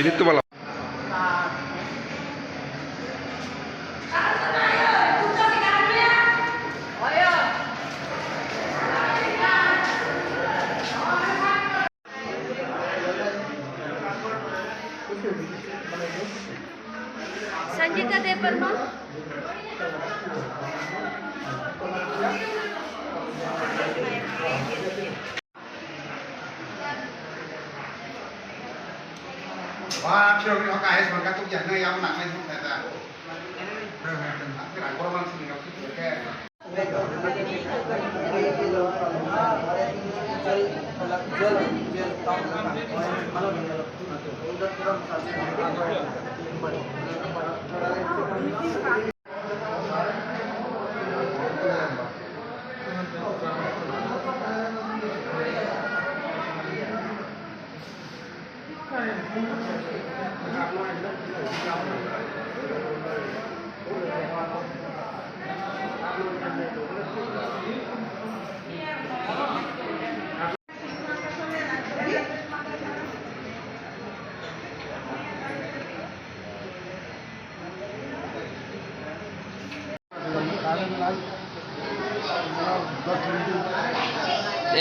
ini tuh malah Sanjita Debbarma và trường thì họ cài hết các công việc nơi em nặng lên không phải là cái này có mang xin gặp cái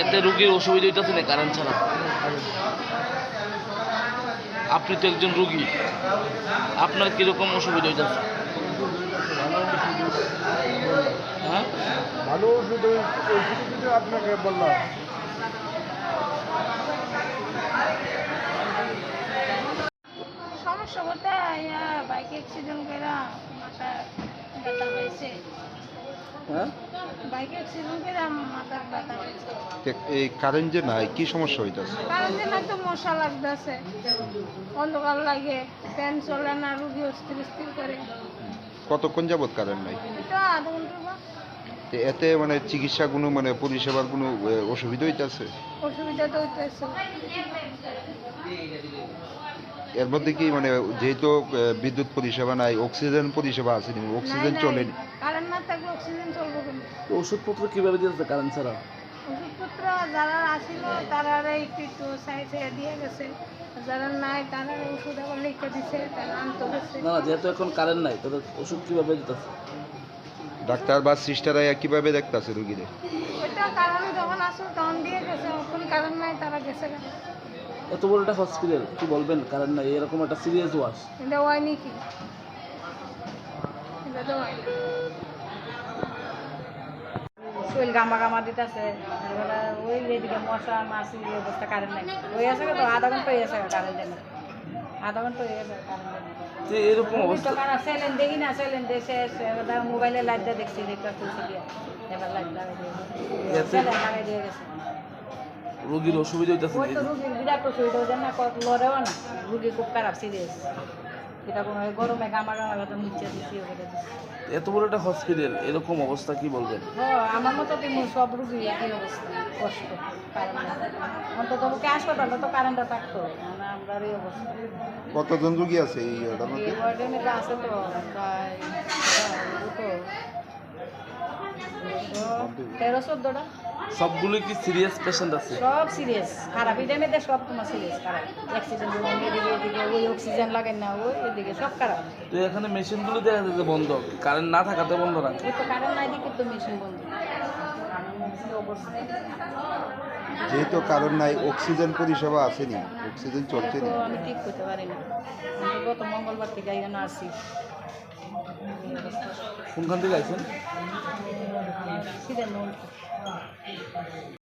এতে রোগীর অসুবিধা হইতেছে না current ছাড়া। আপনি তো একজন রোগী, আপনার কিরকম অসুবিধা হইতেছে? হ্যাঁ, ভালো ওষুধ আপনাকে বললাম। সমস্যা বলতে বাইক অ্যাক্সিডেন্ট করে মাথা ব্যথা হয়েছে। হ্যাঁ, বাইক অ্যাক্সিডেন্ট করে মাথার ব্যথা হয়েছে। এই কারেন্ট যে নাই কি সমস্যা হইতাছে? কারেন্টে না তো মশা লাগতেছে, অন্ধকার লাগে, ফ্যান চলে না, রুগী স্থির স্থির করে। কতক্ষণ যাবত কারেন্ট নাই? এটা আধা ঘন্টা বা। এতে মানে চিকিৎসা কোনো মানে পরিষেবার কোনো অসুবিধা হইতাছে? অসুবিধা তো হইতেছে। এর মধ্যে কি মানে যেহেতু বিদ্যুৎ পরিষেবা নাই, অক্সিজেন পরিষেবা আছে, অক্সিজেন চলেনি? কারেন্ট না থাকলে অক্সিজেন চলবে কেন? ওষুধপত্র কিভাবে দিতেছে কারেন্ট ছাড়া? ওষুধপত্র যারা আসিল তারা একটু একটু সাইড সাইড দিয়ে গেছে, যারা নাই তারা ওষুধ আবার লিখে দিছে, তারা আনতে গেছে। না না, যেহেতু এখন কারেন্ট নাই তাদের ওষুধ কিভাবে দিতেছে? ডাক্তার বা সিস্টাররা কিভাবে দেখতাছে রোগীদের? ওইটা কারণ যখন আসল তখন দিয়ে গেছে, এখন কারণ নাই তারা গেছে না। এত বড় একটা হসপিটাল, কি বলবেন কারেন্ট নাই, এরকম একটা সিরিয়াস ওয়াশ। এটা হয়নি কি? এটা তো হয় না। শরীর গামা গামা দিতেছে, ওই এদিকে মশা মাছি অবস্থা, কারেন্ট নাই। ওই আছে তো আধা ঘন্টা হয়ে গেছে কারেন্ট দেয় না, আধা ঘন্টা হয়ে গেছে কারেন্ট দেয় না। যে এরকম অবস্থা, সেলেন দেখি না, সেলেন দেখে মোবাইলে লাইটটা দেখছি, দেখতে তুলছি দিয়ে এবার লাইট লাগাই দিয়ে সেলেন লাগাই দিয়ে গেছে। রোগীর অসুবিধা হইতেছে। ওই তো রুগীর বিরাট অসুবিধা হচ্ছে না, লড়েও না, রুগী খুব খারাপ সিরিয়াস, এটা কোনো গরমে গামা তো নিচে দিচ্ছি ওখানে দিচ্ছি। এত বড় একটা হসপিটাল এরকম অবস্থা কি বলবেন? আমার মতো তুমি সব রুগী একই অবস্থা কষ্ট কারণ অন্তত মুখে হাসপাতালে তো কারেন্টটা থাকতো মানে আমরা এই অবস্থা কতজন রুগী আছে এই ওটার মধ্যে? এই ওয়ার্ডের মধ্যে আছে তো প্রায় 13-14টা সবগুলো কি সিরিয়াস পেশেন্ট আছে? সব সিরিয়াস খারাপ এটার মধ্যে সব তোমার সিরিয়াস খারাপ অ্যাক্সিডেন্ট এদিকে এদিকে ওই অক্সিজেন লাগেন না ওই এদিকে সব খারাপ তো এখানে মেশিনগুলো দেখা যাচ্ছে বন্ধ, কারেন্ট না থাকাতে বন্ধ না। ওই তো কারেন্ট নাই দিকে তো মেশিন বন্ধ এই অবস্থা যেহেতু কারণ নাই অক্সিজেন পরিষেবা আসেনি, অক্সিজেন চলছে তো না। আমি ঠিক করতে পারি না আমি গত মঙ্গলবার থেকে এখানে আসছি এই অবস্থা কোনখান থেকে আইছেন? সিদ্ধান্ত